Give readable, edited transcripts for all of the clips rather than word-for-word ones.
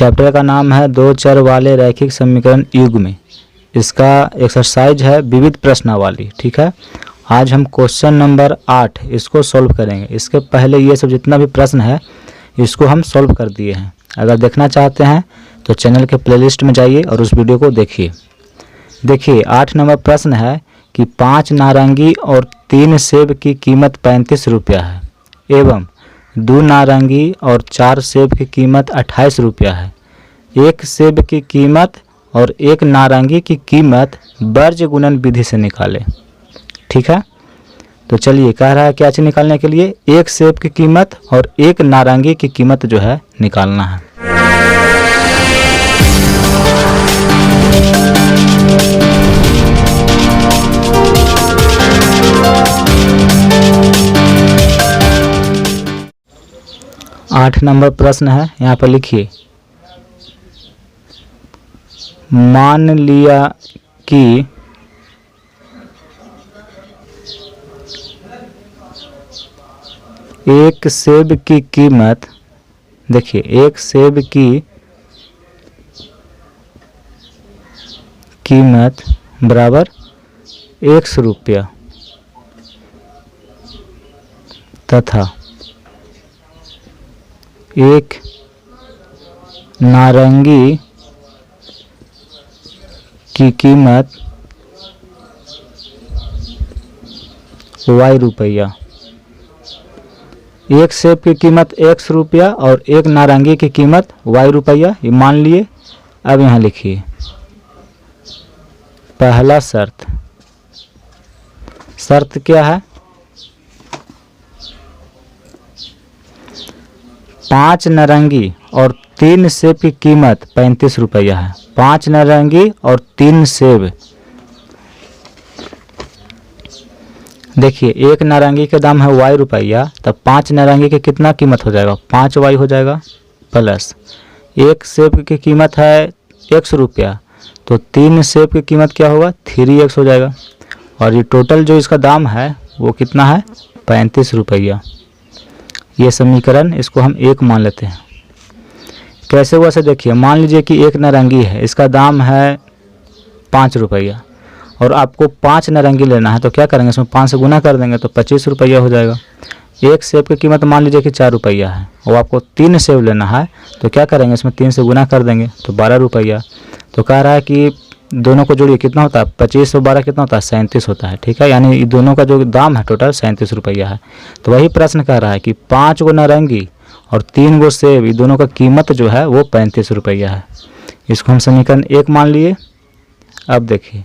Chapter का नाम है दो चर वाले रैखिक समीकरण युग्म। इसका एक्सरसाइज है विविध प्रश्नावली। ठीक है, आज हम क्वेश्चन नंबर 8 इसको सॉल्व करेंगे। इसके पहले ये सब जितना भी प्रश्न है इसको हम सॉल्व कर दिए हैं। अगर देखना चाहते हैं तो चैनल के प्लेलिस्ट में जाइए और उस वीडियो को देखिए। देखिए 8 नंबर प्रश्न है कि 5 नारंगी और 3 सेब की कीमत 35 रुपया है एवं 2 नारंगी और 4 सेब की कीमत 28 रुपया है। एक सेब की कीमत और एक नारंगी की कीमत वर्ज गुणन विधि से निकालें। ठीक है, तो चलिए कह रहा है क्या चीज़ निकालने के लिए, एक सेब की कीमत और एक नारंगी की कीमत जो है निकालना है। आठ नंबर प्रश्न है, यहाँ पर लिखिए, मान लिया कि एक सेब की कीमत, देखिए एक सेब की कीमत बराबर 100 रुपया तथा एक नारंगी की कीमत y रुपया। एक सेब की कीमत 100 रुपया और एक नारंगी की कीमत y रुपया, ये मान लिए। अब यहाँ लिखिए पहला शर्त, शर्त क्या है, 5 नारंगी और 3 सेब की कीमत 35 रुपया है। 5 नारंगी और 3 सेब, देखिए एक नारंगी के दाम है y रुपया, तब 5 नारंगी की कितना कीमत हो जाएगा, 5y हो जाएगा, प्लस एक सेब की कीमत है 100 रुपया, तो 3 सेब की कीमत क्या होगा, 3x हो जाएगा। और ये टोटल जो इसका दाम है वो कितना है, 35 रुपया। ये समीकरण इसको हम एक मान लेते हैं। कैसे हुआ से देखिए, मान लीजिए कि एक नारंगी है, इसका दाम है 5 रुपया और आपको 5 नारंगी लेना है, तो क्या करेंगे, इसमें 5 से गुना कर देंगे तो 25 रुपया हो जाएगा। एक सेब की कीमत मान लीजिए कि 4 रुपया है और आपको 3 सेब लेना है, तो क्या करेंगे, इसमें 3 से गुना कर देंगे तो 12 रुपया। तो कह रहा है कि दोनों को जोड़िए कितना होता है, 25 और 12 कितना होता है, 37 होता है। ठीक है, यानी दोनों का जो दाम है टोटल 37 रुपया है। तो वही प्रश्न कह रहा है कि 5 गो नारंगी और 3 गो सेब, ये दोनों का कीमत जो है वो 35 रुपया है। इसको हम समीकरण 1 मान लिए। अब देखिए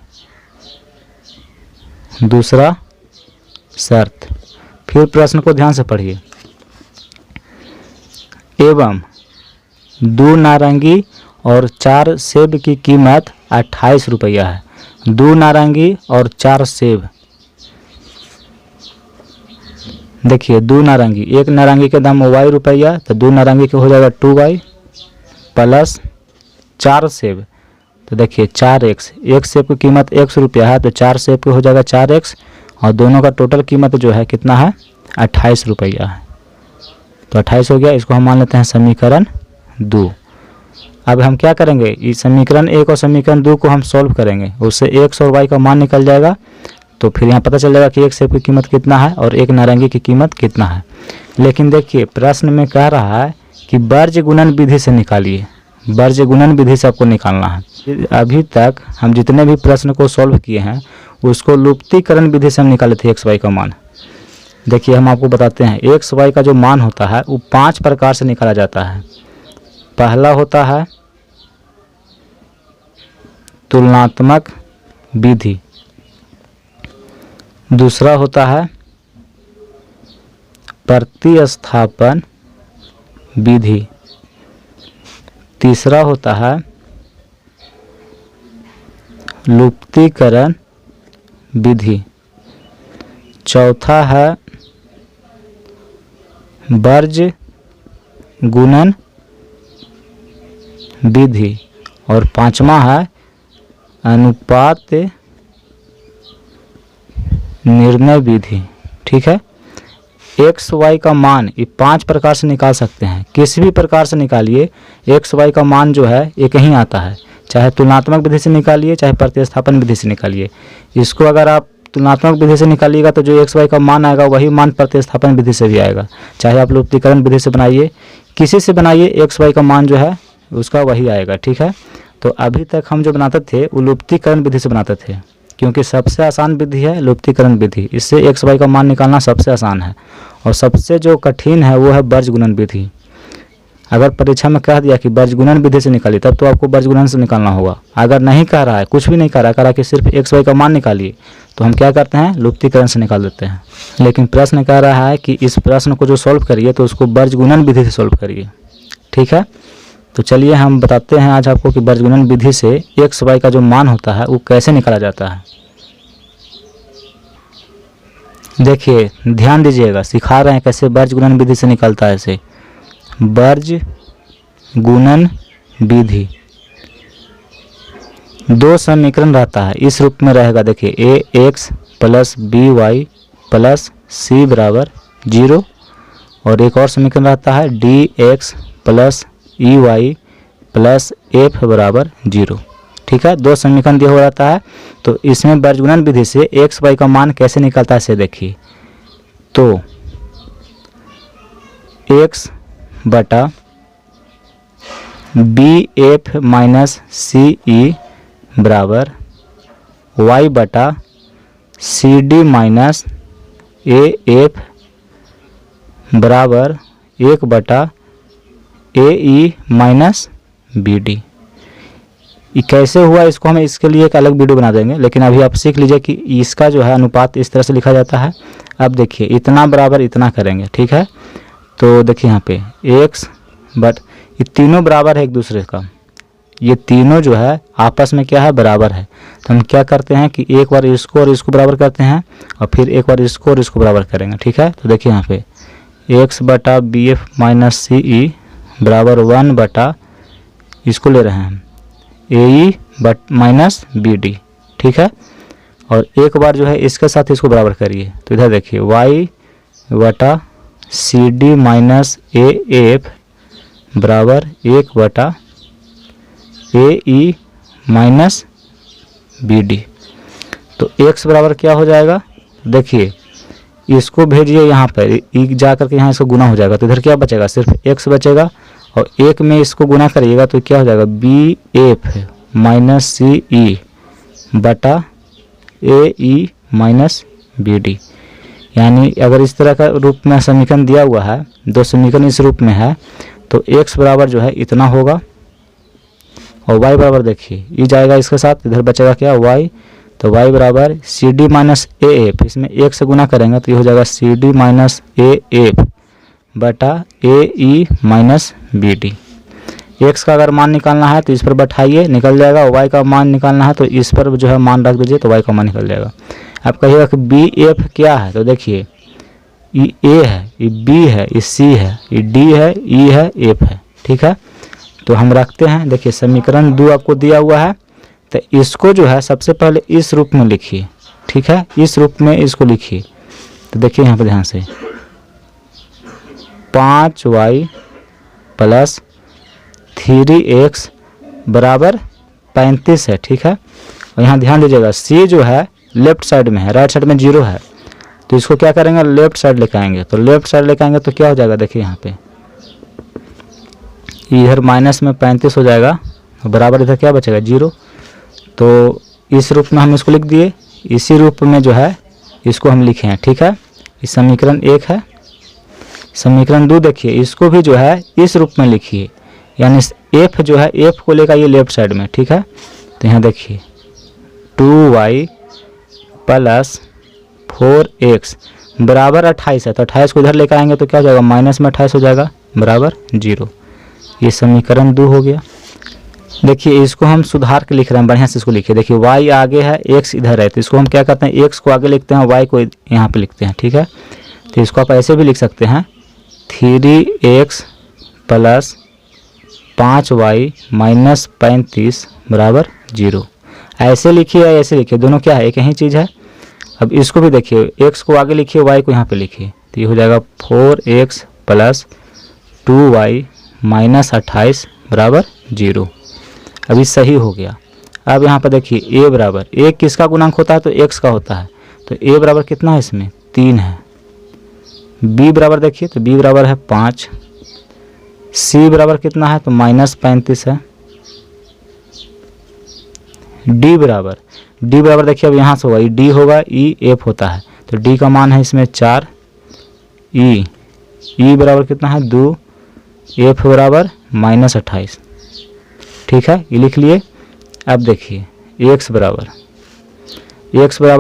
दूसरा शर्त, फिर प्रश्न को ध्यान से पढ़िए, एवं 2 नारंगी और 4 सेब की कीमत 28 रुपया है। 2 नारंगी और 4 सेब, देखिए 2 नारंगी, एक नारंगी के दाम y रुपया, तो 2 नारंगी के हो जाएगा 2y प्लस 4 सेब, तो देखिए 4x, एक सेब की कीमत 100 रुपया है, तो 4 सेब के हो जाएगा 4x और दोनों का टोटल कीमत जो है कितना है, 28 रुपया है। तो 28 हो गया, इसको हम मान लेते हैं समीकरण 2। अब हम क्या करेंगे, इस समीकरण 1 और समीकरण 2 को हम सॉल्व करेंगे, उससे x और y का मान निकल जाएगा। तो फिर यहाँ पता चल जाएगा कि एक सेब की कीमत कितना है और एक नारंगी की कीमत कितना है। लेकिन देखिए प्रश्न में कह रहा है कि वर्ज गुणन विधि से निकालिए, वर्ज गुणन विधि से आपको निकालना है। अभी तक हम जितने भी प्रश्न को सॉल्व किए हैं उसको लुप्तीकरण विधि से हम निकाले थे x y का मान। देखिए हम आपको बताते हैं, x y का जो मान होता है वो 5 प्रकार से निकाला जाता है। पहला होता है तुलनात्मक विधि, दूसरा होता है प्रतिस्थापन विधि, तीसरा होता है लुप्तीकरण विधि, चौथा है वर्ज गुणन विधि और पांचवा है अनुपात निर्णय विधि। ठीक है, एक्स वाई का मान ये 5 प्रकार से निकाल सकते हैं, किसी भी प्रकार से निकालिए एक्स वाई का मान जो है एक ही आता है, चाहे तुलनात्मक विधि से निकालिए चाहे प्रतिस्थापन विधि से निकालिए। इसको अगर आप तुलनात्मक विधि से निकालिएगा तो जो एक्स वाई का मान आएगा वही मान प्रतिस्थापन विधि से भी आएगा, चाहे आप लुप्तीकरण विधि से बनाइए, किसी से बनाइए एक्स वाई का मान जो है उसका वही आएगा। ठीक है, तो अभी तक हम जो बनाते थे वो लुप्तीकरण विधि से बनाते थे, क्योंकि सबसे आसान विधि है लुप्तीकरण विधि, इससे एक्स वाई का मान निकालना सबसे आसान है। और सबसे जो कठिन है वो है बीजगुणन विधि। अगर परीक्षा में कह दिया कि बीजगुणन विधि से निकालिए तब तो आपको बीजगुणन से निकालना होगा। अगर नहीं कह रहा है, कुछ भी नहीं कह रहा है कि सिर्फ एक्स वाई का मान निकालिए, तो हम क्या करते हैं लुप्तीकरण से निकाल देते हैं। लेकिन प्रश्न कह रहा है कि इस प्रश्न को जो सॉल्व करिए तो उसको बीजगुणन विधि से सॉल्व करिए। ठीक है, तो चलिए हम बताते हैं आज आपको कि बीजगुणन विधि से एक्स वाई का जो मान होता है वो कैसे निकाला जाता है। देखिए ध्यान दीजिएगा, सिखा रहे हैं कैसे बीजगुणन विधि से निकलता है। इसे बीजगुणन विधि, दो समीकरण रहता है, इस रूप में रहेगा। देखिए a x plus b y plus c बराबर 0, और एक और समीकरण रहता है d x plus e y plus f बराबर 0। ठीक है, दो समीकरण दिया हुआ रहता है। तो इसमें बीजगुणन विधि से एक्स वाई का मान कैसे निकलता है इसे देखिए। तो एक्स बटा बी एफ माइनस सी ई बराबर वाई बटा C D minus A F बराबर 1 बटा A E minus B D. ये कैसे हुआ इसको हम इसके लिए एक अलग वीडियो बना देंगे, लेकिन अभी आप सीख लीजिए कि इसका जो है अनुपात इस तरह से लिखा जाता है। अब देखिए इतना बराबर इतना करेंगे। ठीक है, तो देखिए यहाँ पे एक्स बट ये तीनों बराबर है एक दूसरे का, ये तीनों जो है आपस में क्या है बराबर है। तो हम क्या करते हैं कि एक बार इसको और इसको बराबर करते हैं और फिर एक बार इसको और इसको बराबर करेंगे। ठीक है, तो देखिए यहाँ पे एक्स बटा बी एफ माइनस सी ई बराबर 1 बटा इसको ले रहे हैं हम ए ई बट माइनस बी डी। ठीक है, और एक बार जो है इसके साथ इसको बराबर करिए, तो इधर देखिए वाई बटा C D minus A F बराबर 1 बटा A E minus B D. तो एक्स बराबर क्या हो जाएगा, देखिए इसको भेजिए यहाँ पर, जा करके यहाँ इसको गुना हो जाएगा, तो इधर क्या बचेगा सिर्फ एक्स बचेगा, और एक में इसको गुना करिएगा तो क्या हो जाएगा बी एफ माइनस सी ई बटा A E minus B D. यानी अगर इस तरह का रूप में समीकरण दिया हुआ है, दो समीकरण इस रूप में है, तो x बराबर जो है इतना होगा और y बराबर देखिए ये जाएगा इसके साथ, इधर बचेगा क्या y, तो y बराबर C D minus A F, इसमें 1 से गुना करेंगे तो ये हो जाएगा C D minus A F बटा A E minus B D. X का अगर मान निकालना है तो इस पर बैठाइए निकल जाएगा, और वाई का मान निकालना है तो इस पर जो है मान रख दीजिए तो वाई का मान निकल जाएगा। आप कहिएगा कि बी एफ क्या है, तो देखिए ये ए है, ये बी है, ये सी है, ये डी है, ई है, एफ है। ठीक है, तो हम रखते हैं। देखिए समीकरण 2 आपको दिया हुआ है, तो इसको जो है सबसे पहले इस रूप में लिखिए। ठीक है, इस रूप में इसको लिखिए। तो देखिए यहाँ पर ध्यान से 5y प्लस 3x बराबर 35 है। ठीक है, और यहाँ ध्यान दीजिएगा c जो है लेफ्ट साइड में है, राइट साइड में 0 है, तो इसको क्या करेंगे लेफ्ट साइड लेके आएंगे। तो लेफ्ट साइड लेके आएंगे तो क्या हो जाएगा, देखिए यहाँ पे इधर माइनस में 35 हो जाएगा, बराबर इधर क्या बचेगा 0। तो इस रूप में हम इसको लिख दिए, इसी रूप में जो है इसको हम लिखे हैं। ठीक है, इस समीकरण 1 है। समीकरण 2 देखिए इसको भी जो है इस रूप में लिखिए, यानी f जो है f को लेकर ये लेफ्ट साइड में। ठीक है, तो यहाँ देखिए 2y प्लस 4x बराबर 28 है, तो 28 को इधर लेकर आएंगे तो क्या हो जाएगा माइनस में 28 हो जाएगा बराबर 0। ये समीकरण 2 हो गया। देखिए इसको हम सुधार के लिख रहे हैं, बढ़िया से इसको लिखिए। देखिए y आगे है, x इधर है, तो इसको हम क्या करते हैं x को आगे लिखते हैं, y को यहाँ पे लिखते हैं। ठीक है, तो इसको आप ऐसे भी लिख सकते हैं 3x प्लस 5y माइनस 35 बराबर 0। ऐसे लिखिए या ऐसे लिखिए, दोनों क्या है एक ही चीज़ है। अब इसको भी देखिए x को आगे लिखिए, y को यहाँ पे लिखिए, तो ये हो जाएगा 4x प्लस 2y माइनस 28 बराबर 0। अभी सही हो गया। अब यहाँ पर देखिए a बराबर, a किसका गुणांक होता है तो x का होता है, तो a बराबर कितना है इसमें 3 है। b बराबर देखिए तो b बराबर है 5, c बराबर कितना है तो -35 है। d बराबर देखिए अब यहाँ से होगा d होगा e f होता है, तो d का मान है इसमें 4, e बराबर कितना है 2, f बराबर -28। ठीक है, ये लिख लिए। अब देखिए x बराबर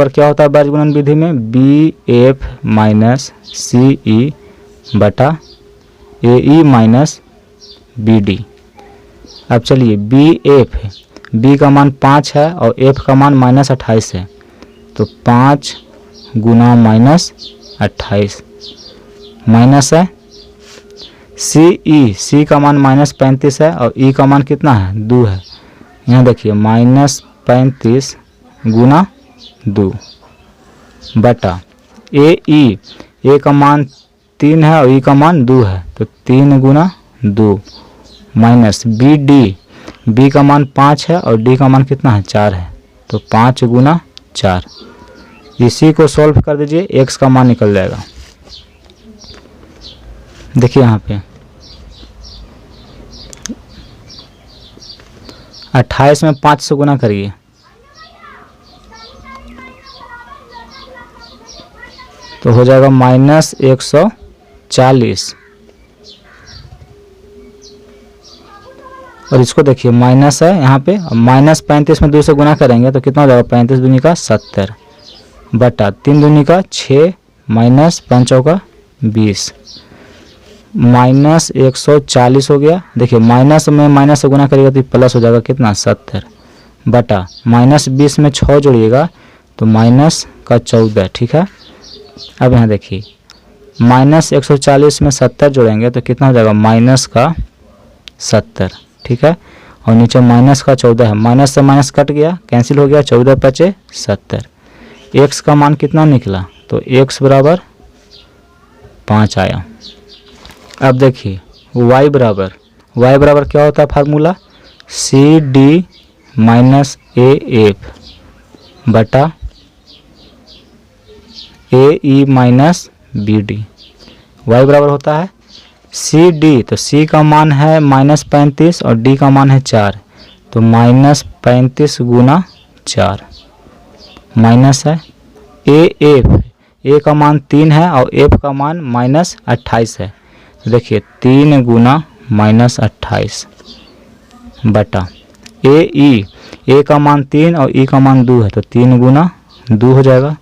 क्या होता है बीजगुणन विधि में, बी एफ माइनस सी ई बटा A E minus B D. अब चलिए बी एफ है, बी का मान 5 है और एफ का मान -28 है, तो 5 गुना -28 माइनस है सी का मान -35 है और ई का मान कितना है 2 है। यहाँ देखिए -35 गुना 2 बटा ए का मान 3 है और ई का मान 2 है, तो 3 गुना 2 माइनस बी का मान 5 है और डी का मान कितना है 4 है, तो 5 गुना 4। इसी को सॉल्व कर दीजिए, x का मान निकल जाएगा। देखिए यहाँ पे 28 में 5 से गुना करिए, तो हो जाएगा -140। और इसको देखिए माइनस है यहाँ पे, -35 में 2 से गुना करेंगे तो कितना हो जाएगा 35 दूनी का 70 बटा 3 दूनी का 6 माइनस 5 का 20 -140 हो गया। देखिए माइनस में माइनस से गुना करिएगा तो प्लस हो जाएगा कितना 70 बटा -20 में 6 जोड़िएगा तो -14। ठीक है, अब यहाँ देखिए -140 में 70 जोड़ेंगे तो कितना हो जाएगा -70। ठीक है, और नीचे -14 है, माइनस से माइनस कट गया, कैंसिल हो गया, 14 बचे 70। x का मान कितना निकला तो x बराबर 5 आया। अब देखिए y बराबर क्या होता है formula, C D minus A F बटा A E minus B D. Y बराबर होता है सी डी, तो सी का मान है -35 और डी का मान है 4, तो -35 गुना 4 माइनस है ए का मान 3 है और एफ का मान -28 है, तो देखिए 3 गुना -28 बटा ए का मान 3 और ई का मान 2 है, तो 3 गुना 2 हो जाएगा,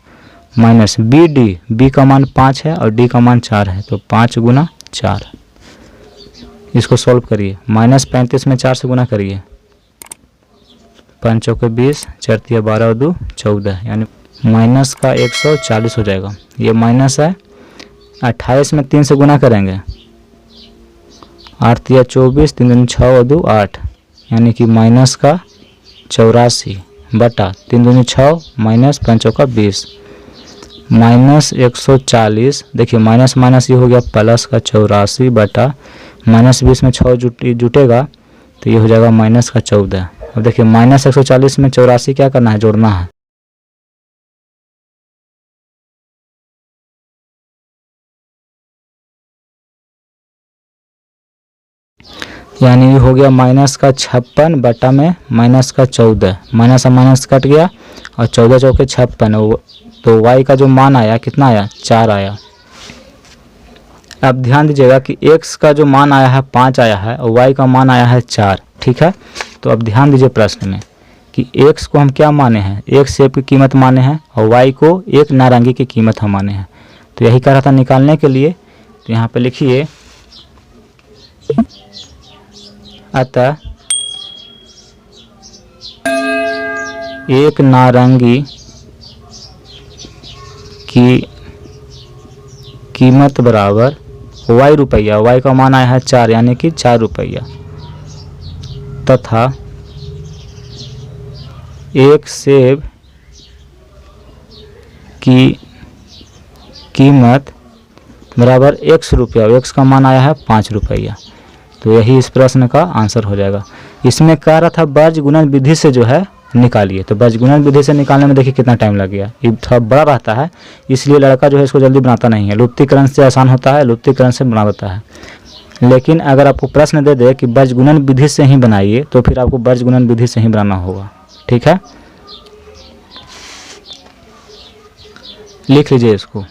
माइनस बी का मान 5 है और डी का मान 4 है, तो 5 गुना 4। इसको सॉल्व करिए, -35 में 4 से गुना करिए, 5 चौके 20, 4 तिया 12 और 2 14, यानी माइनस का 140 हो जाएगा। ये माइनस है, 28 में 3 से गुना करेंगे, 8 तिया 24, 3 दूनी 6 और 2 8, यानी कि माइनस का 84 बटा 3 दूनी 6 माइनस 5 चौका 20 -140। देखिए माइनस माइनस ये हो गया प्लस का 84 बटा -20 में 6 जुटेगा तो ये हो जाएगा माइनस का 14। अब देखिए -140 में 84 क्या करना है, जोड़ना है, यानी ये हो गया माइनस का 56 बटा में माइनस का 14, माइनस माइनस कट गया और 14 चौके 56, तो y का जो मान आया कितना आया 4 आया। अब ध्यान दीजिएगा कि x का जो मान आया है 5 आया है और y का मान आया है 4। ठीक है, तो अब ध्यान दीजिए प्रश्न में कि x को हम क्या माने हैं, एक सेब की कीमत माने हैं और y को एक नारंगी की कीमत हम माने हैं। तो यही कह रहा था निकालने के लिए, तो यहाँ पे लिखिए अतः एक नारंगी की कीमत बराबर y रुपया, y का मान आया है 4 यानी कि 4 रुपया, तथा एक सेब की कीमत बराबर 100 रुपया, और x का मान आया है 5 रुपया। तो यही इस प्रश्न का आंसर हो जाएगा। इसमें कह रहा था वर्ज गुणन विधि से जो है निकालिए, तो वर्ज गुणन विधि से निकालने में देखिए कितना टाइम लग गया। ये थोड़ा बड़ा रहता है इसलिए लड़का जो है इसको जल्दी बनाता नहीं है। लुप्तीकरण से आसान होता है, लुप्तीकरण से बना देता है। लेकिन अगर आपको प्रश्न दे दे कि वर्ज गुणन विधि से ही बनाइए, तो फिर आपको वर्ज गुणन विधि से ही बनाना होगा। ठीक है, लिख लीजिए इसको।